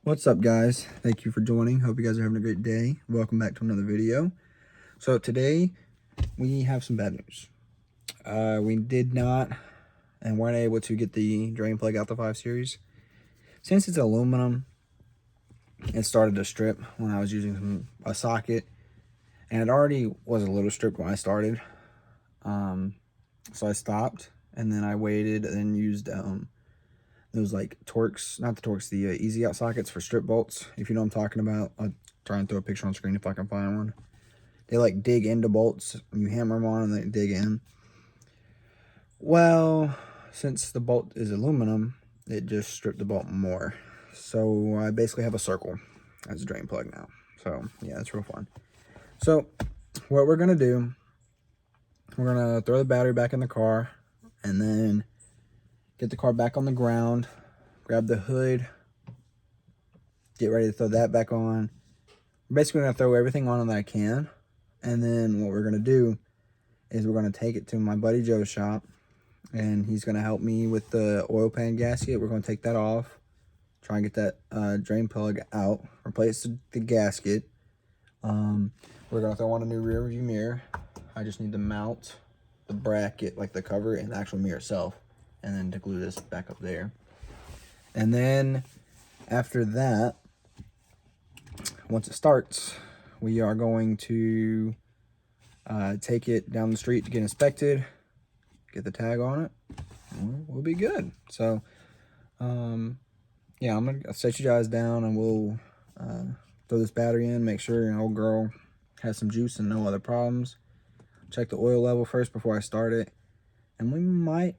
What's up, guys? Thank you for joining. Hope you guys are having a great day. Welcome back to another video. So today we have some bad news. We did not and weren't able to get the drain plug out the 5 Series. Since it's aluminum, it started to strip when I was using a socket, and it already was a little stripped when I started. So I stopped, and then I waited and then used those like Torx, not the Torx, the Easy Out sockets for strip bolts. If you know what I'm talking about, I'll try and throw a picture on screen if I can find one. They like dig into bolts. You hammer them on and they dig in. Well, since the bolt is aluminum, it just stripped the bolt more. So I basically have a circle as a drain plug now. So yeah, it's real fun. So what we're gonna do, we're gonna throw the battery back in the car and then get the car back on the ground, grab the hood, get ready to throw that back on. I'm basically gonna throw everything on that I can. And then what we're gonna do is we're gonna take it to my buddy Joe's shop, and he's gonna help me with the oil pan gasket. We're gonna take that off, try and get that drain plug out, replace the gasket. We're gonna throw on a new rear view mirror. I just need to mount the bracket, like the cover, and the actual mirror itself, and then to glue this back up there. And then after that, once it starts, we are going to take it down the street to get inspected, get the tag on it, and we'll be good. So yeah, I'm gonna set you guys down and we'll throw this battery in, make sure your old girl has some juice and no other problems. Check the oil level first before I start it, and we might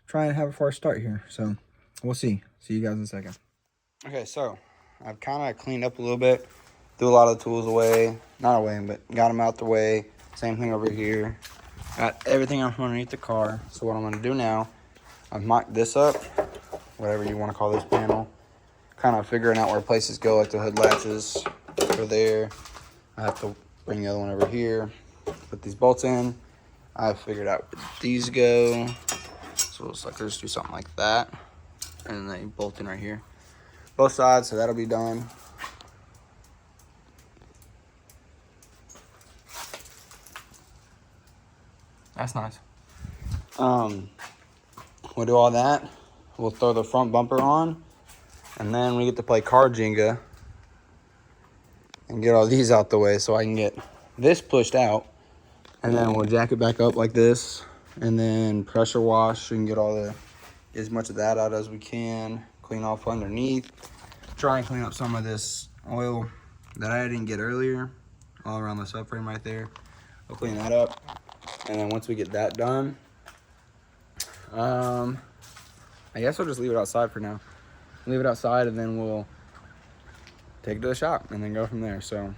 try and have a fast start here. So we'll see you guys in a second. Okay, so I've kind of cleaned up a little bit, threw a lot of the tools away, not away, but got them out the way. Same thing over here. Got everything up underneath the car. So what I'm gonna do now, I've mocked this up, whatever you want to call this panel, kind of figuring out where places go, like the hood latches over there. I have to bring the other one over here, put these bolts in. I've figured out where these go. So it's like, let's do something like that. And then bolt in right here. Both sides, so that'll be done. That's nice. We'll do all that. We'll throw the front bumper on, and then we get to play car Jenga and get all these out the way so I can get this pushed out, and then we'll jack it back up like this, and then pressure wash and get as much of that out as we can, clean off underneath, try and clean up some of this oil that I didn't get earlier all around the subframe right there. We'll clean that up, and then once we get that done, I guess we'll just leave it outside for now. Leave it outside, and then we'll take it to the shop and then go from there. So,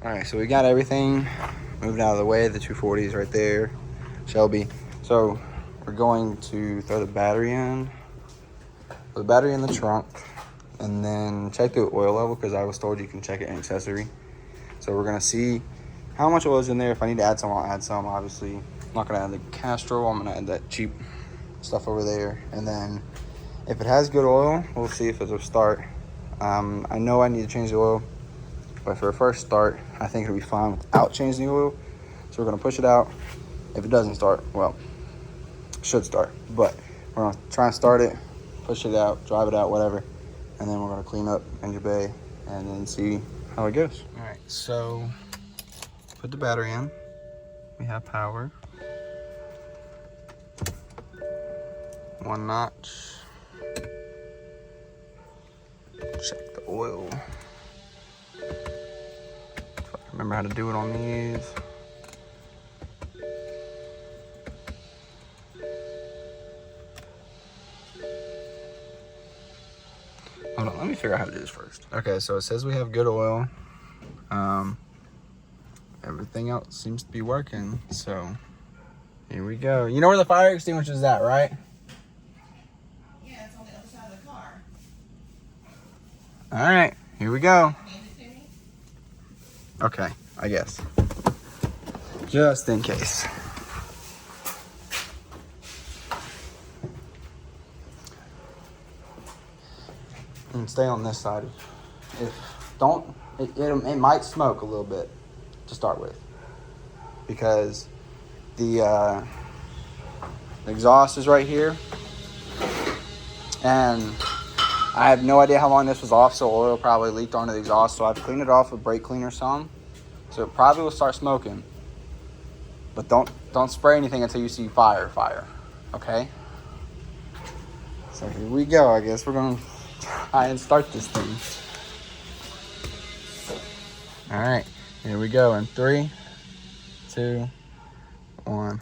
all right, so we got everything moved out of the way. The 240s right there, Shelby. So we're going to throw the battery in, put the battery in the trunk, and then check the oil level, because I was told you can check it in accessory. So we're gonna see how much oil is in there. If I need to add some, I'll add some. Obviously, I'm not gonna add the Castrol. I'm gonna add that cheap stuff over there, and then if it has good oil, we'll see if it'll start. I know I need to change the oil, but for a first start, I think it'll be fine without changing the oil. So we're gonna push it out. If it doesn't start, well, it should start, but we're gonna try and start it, push it out, drive it out, whatever, and then we're gonna clean up engine bay and then see how it goes. All right, so put the battery in. We have power. One notch. Check the oil. If I remember how to do it on these. Hold on, let me figure out how to do this first. Okay, so it says we have good oil. Everything else seems to be working, so here we go. You know where the fire extinguisher is at, right? Yeah, it's on the other side of the car. All right, here we go. Hand it to me. Okay, I guess. Just in case. And stay on this side. It might smoke a little bit to start with, because the exhaust is right here, and I have no idea how long this was off, so oil probably leaked onto the exhaust. So I've cleaned it off with brake cleaner some, so it probably will start smoking. But don't spray anything until you see fire, okay? So here we go. I guess we're gonna try and start this thing. All right, here we go in 3, 2, 1.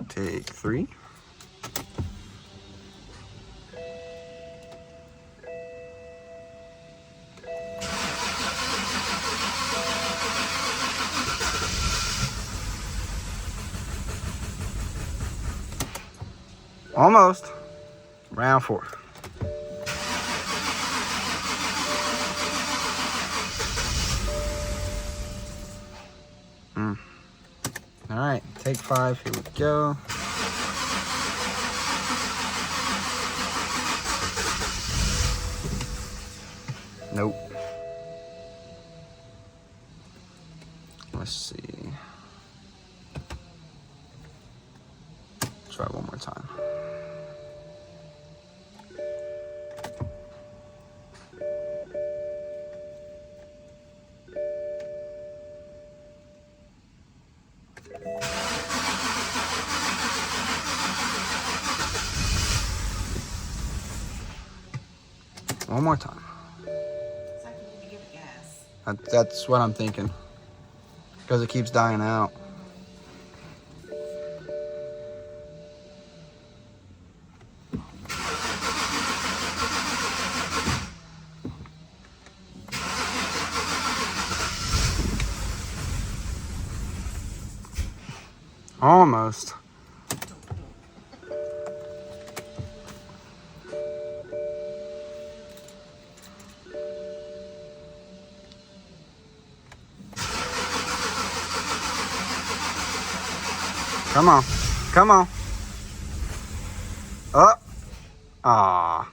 Take 3. Almost. Round 4. All right, take 5. Here we go. Nope. Let's see. Try one more time. One more time. It's like you need to give it gas. That's what I'm thinking, because it keeps dying out. Almost. Come on. Come on. Up. Ah.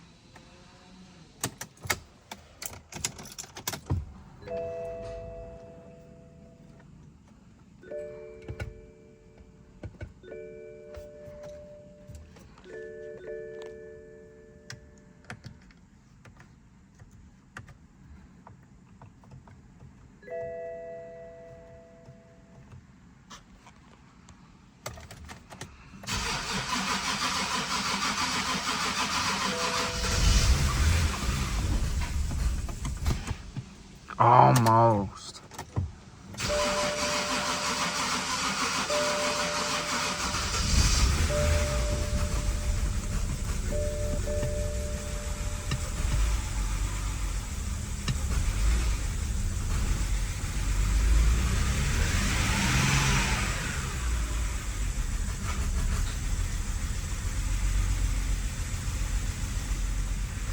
Almost.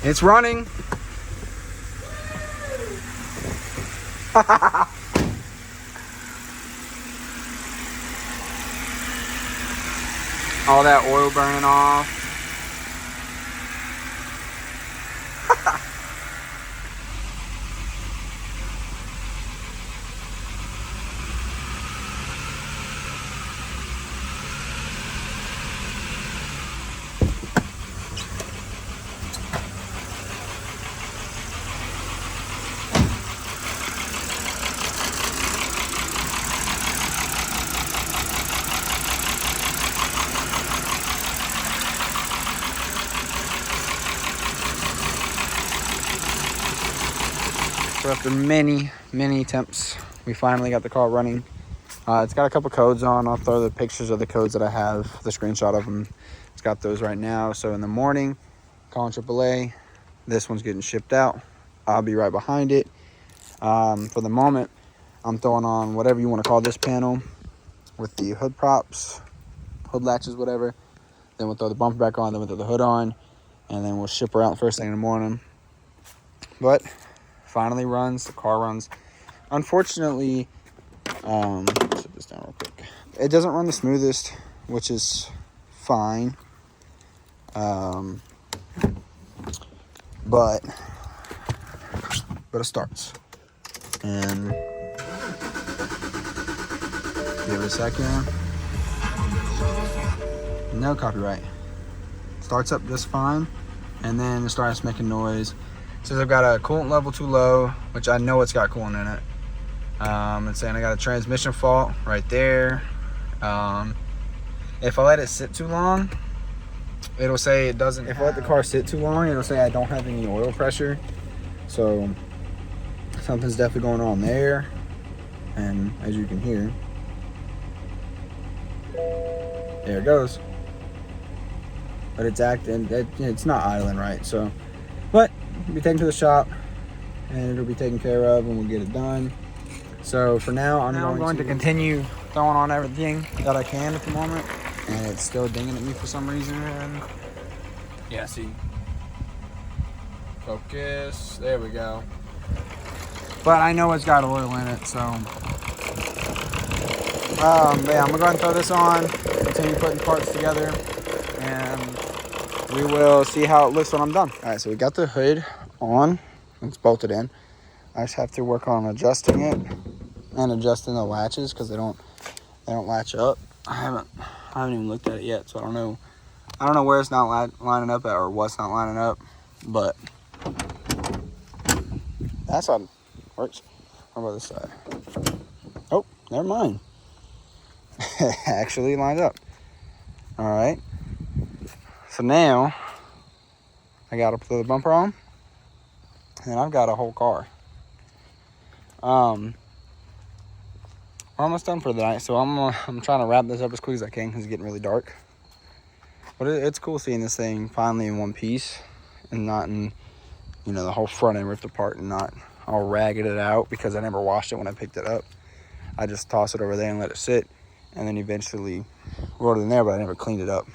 It's running. All that oil burning off. So after many attempts, we finally got the car running. It's got a couple codes on. I'll throw the pictures of the codes that I have, the screenshot of them. It's got those right now. So in the morning, calling AAA. This one's getting shipped out. I'll be right behind it. For the moment, I'm throwing on whatever you want to call this panel with the hood props, hood latches, whatever. Then we'll throw the bumper back on. Then we'll throw the hood on. And then we'll ship her out first thing in the morning. But finally runs. The car runs. Unfortunately, set this down real quick. It doesn't run the smoothest, which is fine. But it starts. And give it a second. No copyright. Starts up just fine, and then it starts making noise. Says I've got a coolant level too low, which I know it's got coolant in it. It's saying I got a transmission fault right there. If I let it sit too long, it'll say it doesn't. If I let the car sit too long, it'll say I don't have any oil pressure. So something's definitely going on there. And as you can hear, there it goes. But it's acting, it's not idling right. So, but it'll be taken to the shop and it'll be taken care of and we'll get it done. So for now, I'm going to continue throwing on everything that I can at the moment. And it's still dinging at me for some reason. And yeah, see. Focus. There we go. But I know it's got oil in it, so. But yeah, I'm going to go ahead and throw this on. Continue putting parts together. And we will see how it looks when I'm done. All right, so we got the hood on. It's bolted in. I just have to work on adjusting it and adjusting the latches because they don't latch up. I haven't even looked at it yet, so I don't know where it's not lining up at or what's not lining up, but that side works. How about this side? Oh, never mind. It actually lined up. All right. So now I got to put the bumper on, and I've got a whole car. We're almost done for the night, so I'm trying to wrap this up as quick as I can because it's getting really dark. But it's cool seeing this thing finally in one piece and not in, the whole front end ripped apart and not all ragged it out because I never washed it when I picked it up. I just tossed it over there and let it sit, and then eventually rolled it in there, but I never cleaned it up.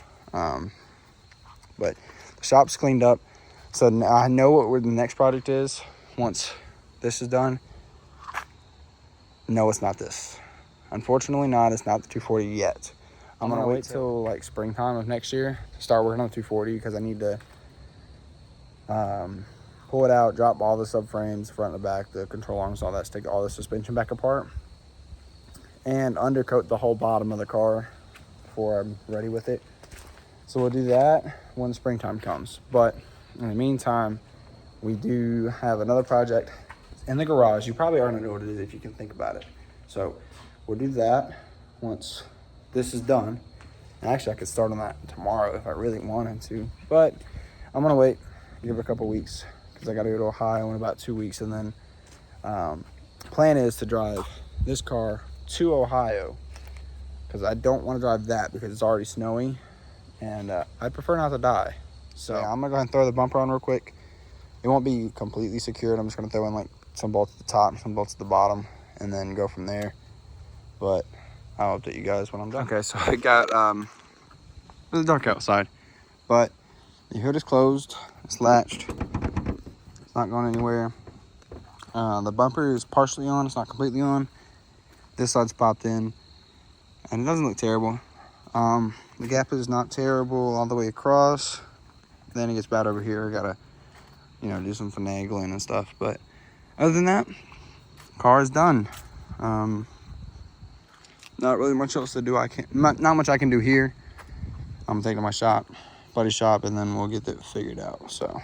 But the shop's cleaned up, so now I know what the next project is once this is done. No, it's not this. Unfortunately not. It's not the 240 yet. I'm going to wait till like springtime of next year to start working on the 240 because I need to pull it out, drop all the subframes, front and the back, the control arms, all that, take all the suspension back apart, and undercoat the whole bottom of the car before I'm ready with it. So we'll do that when springtime comes. But in the meantime, we do have another project in the garage. You probably already know what it is if you can think about it. So we'll do that once this is done. And actually I could start on that tomorrow if I really wanted to, but I'm gonna wait, give it a couple weeks because I gotta go to Ohio in about 2 weeks. And then plan is to drive this car to Ohio because I don't want to drive that because it's already snowy and I prefer not to die. So yeah, I'm gonna go ahead and throw the bumper on real quick. It won't be completely secured. I'm just gonna throw in like some bolts at the top, some bolts at the bottom, and then go from there. But I'll update you guys when I'm done. Okay, so I got it's dark outside, but the hood is closed, it's latched, it's not going anywhere. The bumper is partially on, it's not completely on. This side's popped in, and it doesn't look terrible. The gap is not terrible all the way across. Then it gets bad over here. I gotta, do some finagling and stuff. But other than that, car is done. Not really much else to do. Not much I can do here. I'm taking to my shop, buddy's shop, and then we'll get that figured out. So.